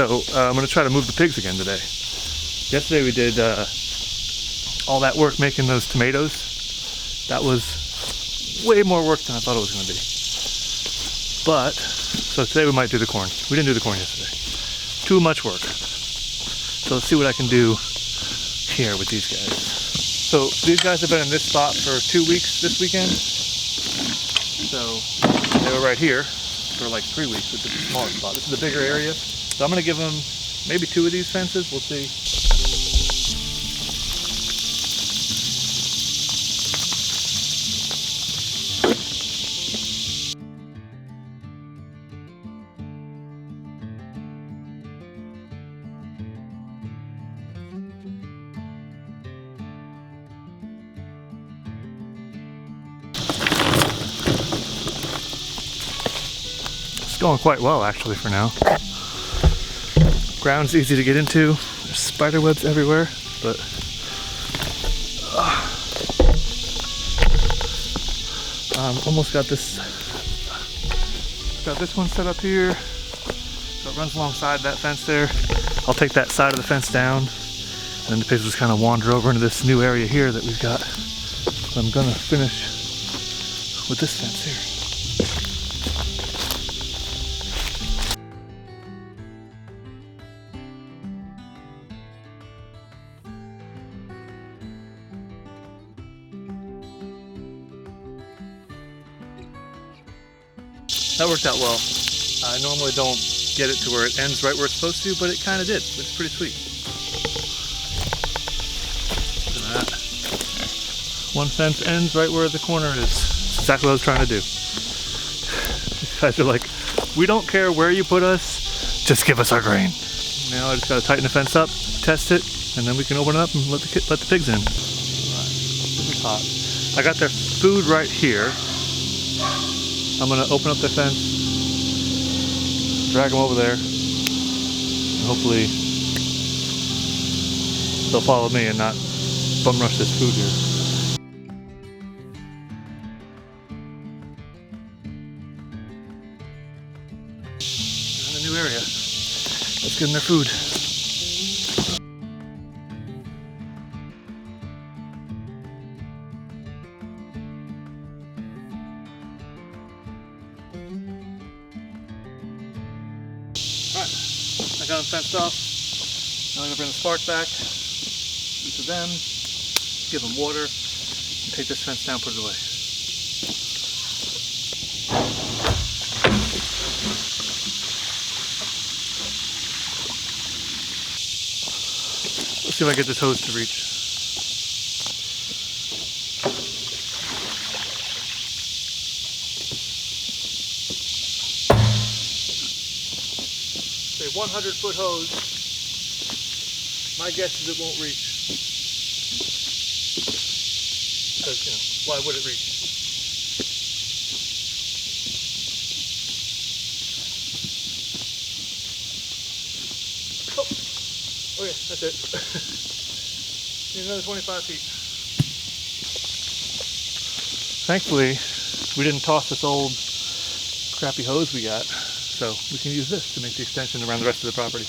So I'm gonna try to move the pigs again today. Yesterday we did all that work making those tomatoes. That was way more work than I thought it was gonna be. But, so today we might do the corn. We didn't do the corn yesterday. Too much work. So let's see what I can do here with these guys. So these guys have been in this spot for 2 weeks this weekend. So they were right here for like 3 weeks, which is a smaller spot. This is a bigger area. So I'm gonna give them maybe 2 of these fences, we'll see. It's going quite well actually for now. Ground's easy to get into. There's spider webs everywhere, but almost got this one set up here. So it runs alongside that fence there. I'll take that side of the fence down, and then the pigs will just kind of wander over into this new area here that we've got. So I'm gonna finish with this fence here. That worked out well. I normally don't get it to where it ends right where it's supposed to, but it kind of did, which is pretty sweet. Look at that. One fence ends right where the corner is. That's exactly what I was trying to do. These guys are like, we don't care where you put us, just give us our grain. Now I just gotta tighten the fence up, test it, and then we can open it up and let the pigs in. All right, this is hot. I got their food right here. I'm gonna open up the fence, drag them over there, and hopefully they'll follow me and not bum rush this food here. In a new area. Let's get them their food. Alright, I got them fenced off. Now I'm going to bring the spark back, each of them, give them water, and take this fence down, put it away. Let's see if I get this hose to reach. A 100-foot hose. My guess is it won't reach. Because, you know, why would it reach? Oh, okay, that's it. Need another 25 feet. Thankfully, we didn't toss this old crappy hose we got. So we can use this to make the extension around the rest of the property.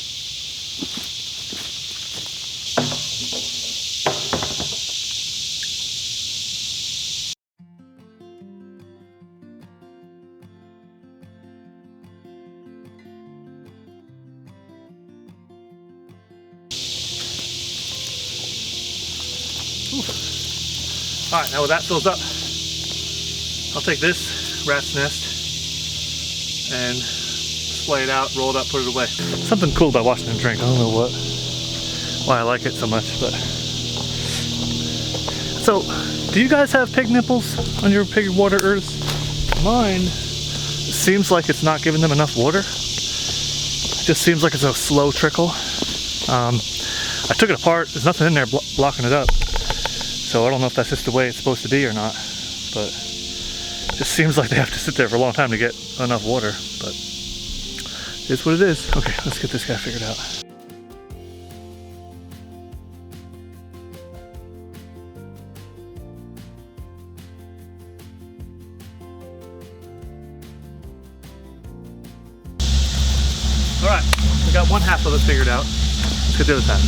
All right, now when that fills up, I'll take this rat's nest and splay it out, roll it up, put it away. Something cool about watching them drink. I don't know why I like it so much, but. So, do you guys have pig nipples on your pig waterers? Mine seems like it's not giving them enough water. It just seems like it's a slow trickle. I took it apart, there's nothing in there blocking it up. So I don't know if that's just the way it's supposed to be or not, but it just seems like they have to sit there for a long time to get enough water, but it's what it is. Okay, let's get this guy figured out. All right, we got got one half of it figured out. Let's get the other half.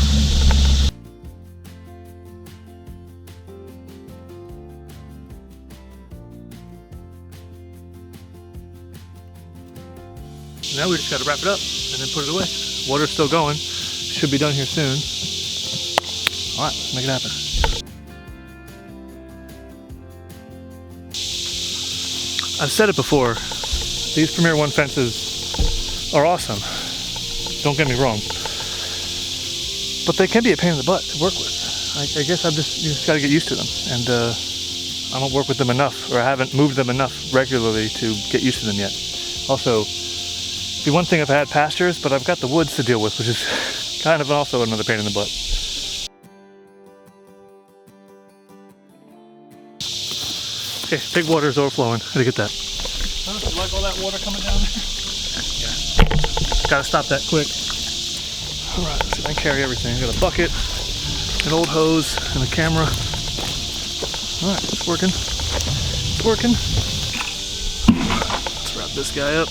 Now we just gotta wrap it up and then put it away. Water's still going. Should be done here soon. All right, let's make it happen. I've said it before, these Premier One fences are awesome. Don't get me wrong. But they can be a pain in the butt to work with. I guess you just gotta get used to them. And I don't work with them enough, or I haven't moved them enough regularly to get used to them yet. Also, it'd be one thing if I had pastures, but I've got the woods to deal with, which is kind of also another pain in the butt. Okay, big water is overflowing. How to get that? Huh? You like all that water coming down there? Yeah. Gotta stop that quick. All right, let's see if I can carry everything. I got a bucket, an old hose, and a camera. All right, it's working. It's working. Let's wrap this guy up.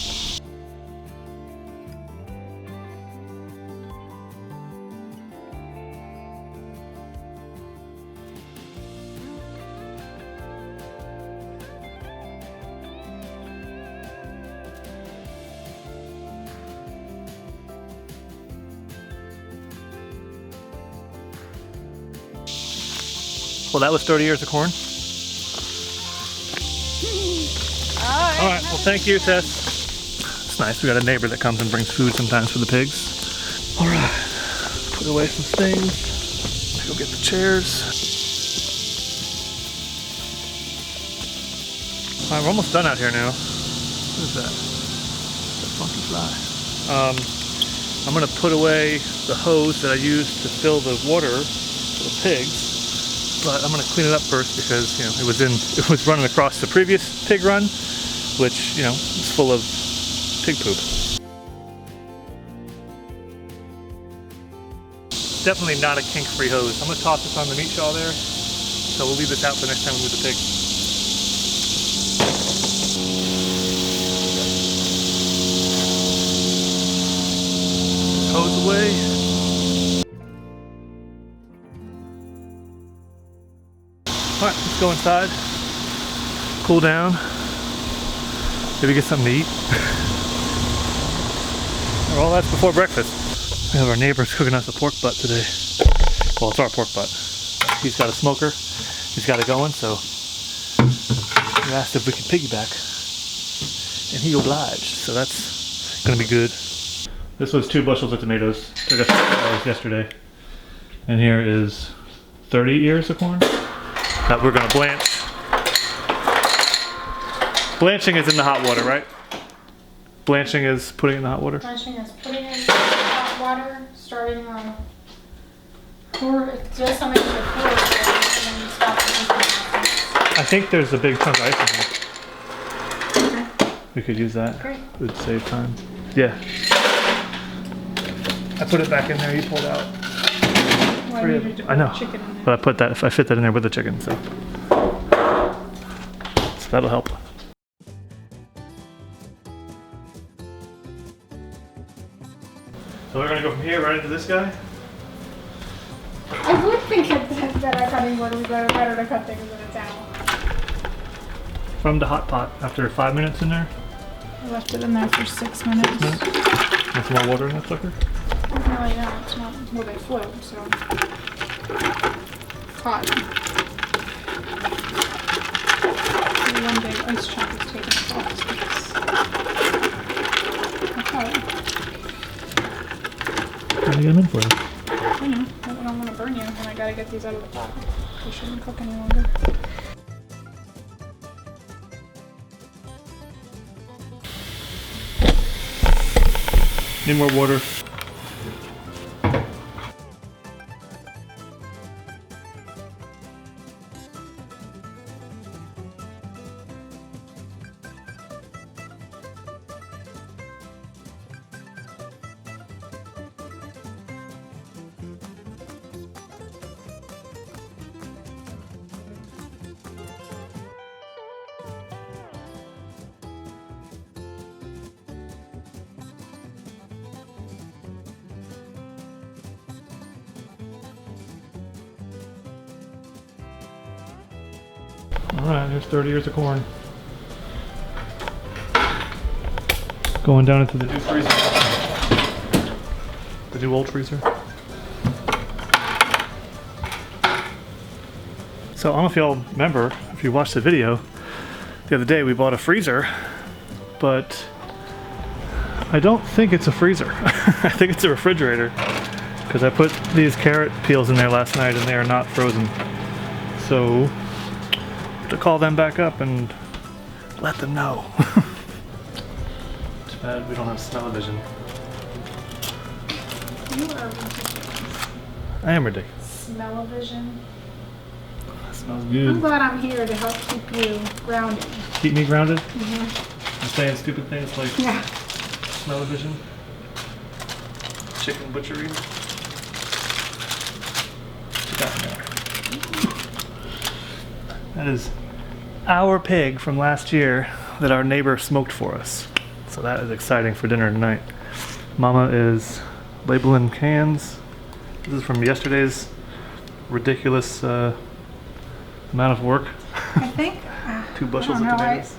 Well, that was 30 years of corn. All right, well, thank you, Tess. It's nice. We got a neighbor that comes and brings food sometimes for the pigs. All right, put away some things. Go get the chairs. All right, we're almost done out here now. What is that? That funky fly. I'm gonna put away the hose that I used to fill the water for the pigs. But I'm gonna clean it up first because, you know, it was running across the previous pig run, which, you know, is full of pig poop. Definitely not a kink-free hose. I'm gonna toss this on the meat shaw there, so we'll leave this out for next time we move the pig. Hose away. All right, let's go inside, cool down, maybe get something to eat. All that's before breakfast. We have our neighbors cooking us a pork butt today. Well, it's our pork butt. He's got a smoker, he's got it going, so we asked if we could piggyback, and he obliged, so that's gonna be good. This was 2 bushels of tomatoes, took us 2 hours yesterday, and here is 30 ears of corn that we're gonna blanch. Blanching is in the hot water, right? Blanching is putting it in the hot water? Blanching is putting it in the hot water, starting on it does something to the core, and then you stop it. I think there's a big chunk of ice in here. Okay. We could use that. Great. It would save time. Yeah. I put it back in there, you pulled out. Well, I needed to I know, put chicken in there. but I fit that in there with the chicken, so that'll help. So we're gonna go from here right into this guy. I would think that our cutting board would be better to cut things in a towel. From the hot pot after 5 minutes in there. I left it in there for 6 minutes. 6 minutes. Want some more water in that sucker? Really not. It's not. Well, they float, so. Hot. One big ice chunk is taken off its piece. Okay. What do you get them in for? I know. I don't want to burn you, and I gotta get these out of the pot. They shouldn't cook any longer. Need more water. All right, here's 30 years of corn. Going down into the new freezer. The new old freezer. So I don't know if y'all remember, if you watched the video, the other day we bought a freezer, but I don't think it's a freezer. I think it's a refrigerator, because I put these carrot peels in there last night and they are not frozen. So, to call them back up and let them know. Too bad we don't have smell-o-vision. You are ridiculous. I am ridiculous. Smell-o-vision. That smells good. I'm glad I'm here to help keep you grounded. Keep me grounded? Mm-hmm. I'm saying stupid things like Yeah. smell-o-vision, chicken butchery. What you got in there? That is our pig from last year that our neighbor smoked for us. So that is exciting for dinner tonight. Mama is labeling cans. This is from yesterday's ridiculous amount of work. I think. 2 bushels I of don't know, tomatoes.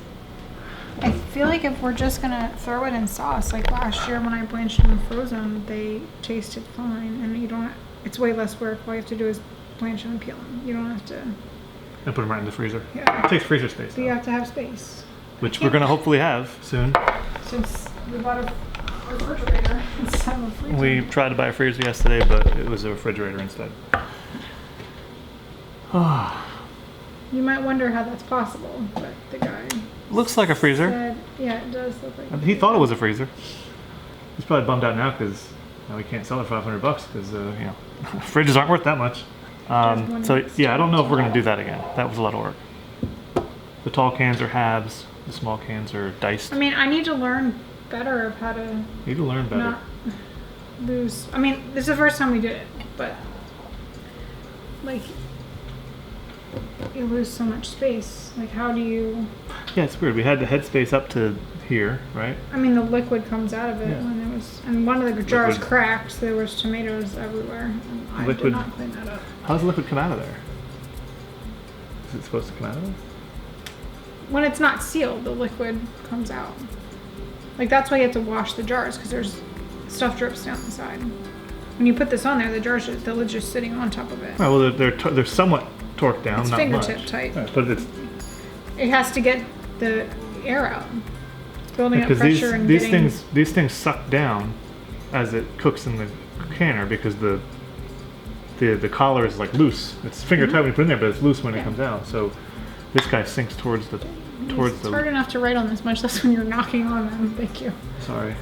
I feel like if we're just gonna throw it in sauce, like last year when I blanched them and froze them, they tasted fine, and you don't. It's way less work. All you have to do is blanch them and peel them. You don't have to. And put them right in the freezer. Yeah. It takes freezer space, But you though, have to have space. which we're gonna hopefully have soon. Since we bought a refrigerator instead of a freezer. We tried to buy a freezer yesterday, but it was a refrigerator instead. You might wonder how that's possible, but the guy Looks like a freezer. said, yeah, it does look like. He thought it was a freezer. He's probably bummed out now because we can't sell it for $500 because fridges aren't worth that much. So yeah, I don't know if we're gonna do that again. That was a lot of work. The tall cans are halves. The small cans are diced. I mean, I need to learn better of how to You need to learn better. not lose. I mean, this is the first time we did it, but like you lose so much space. Like, how do you? Yeah, it's weird. We had the headspace up to here, right? I mean, the liquid comes out of it Yeah. when there was, and one of the jars Liquid. cracked. So there was tomatoes everywhere. And I Liquid. did not clean that up. How does the liquid come out of there? Is it supposed to come out of there? When it's not sealed, the liquid comes out. Like, that's why you have to wash the jars, because there's stuff drips down the side. When you put this on there, the lid's just sitting on top of it. Oh, well, they're somewhat torqued down, It's not fingertip much. tight. Right, but it's It has to get the air out. It's building up because pressure and these getting. things suck down as it cooks in the canner because the collar is like loose. It's finger tight when you put it in there, but it's loose when it Yeah. comes out. So this guy sinks towards the It's hard enough to write on this, much less when you're knocking on them. Thank you. Sorry.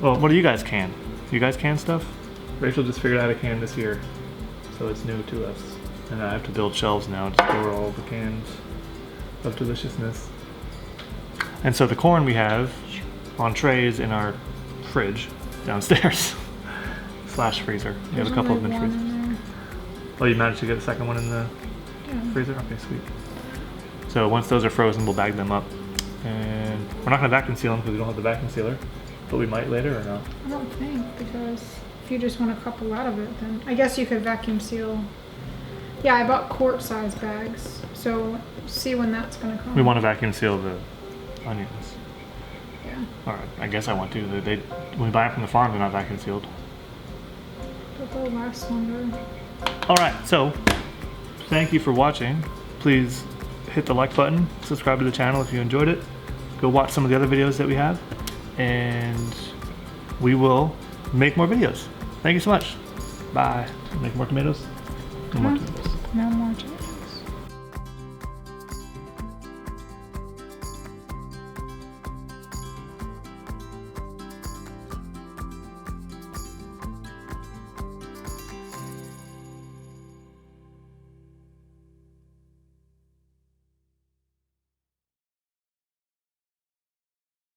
Well, what do you guys can? You guys can stuff? Rachel just figured out how to can this year, so it's new to us. And I have to build shelves now to store all the cans of deliciousness. And so the corn we have on trays in our fridge downstairs / freezer. We have a couple of them in There's freezer. only one in there. Oh, you managed to get the second one in the Yeah. freezer? Okay, sweet. So once those are frozen, we'll bag them up. And we're not going to vacuum seal them because we don't have the vacuum sealer. But we might later or no? I don't think, because if you just want a couple out of it, then I guess you could vacuum seal. Yeah, I bought quart size bags, so see when that's gonna come. We want to vacuum seal the onions. Yeah, Alright, I guess I want to. When we buy them from the farm, they're not vacuum sealed. but they'll last longer. Alright, so thank you for watching. Please hit the like button, subscribe to the channel if you enjoyed it. Go watch some of the other videos that we have, and we will make more videos. Thank you so much. Bye. Make more tomatoes? More tomatoes.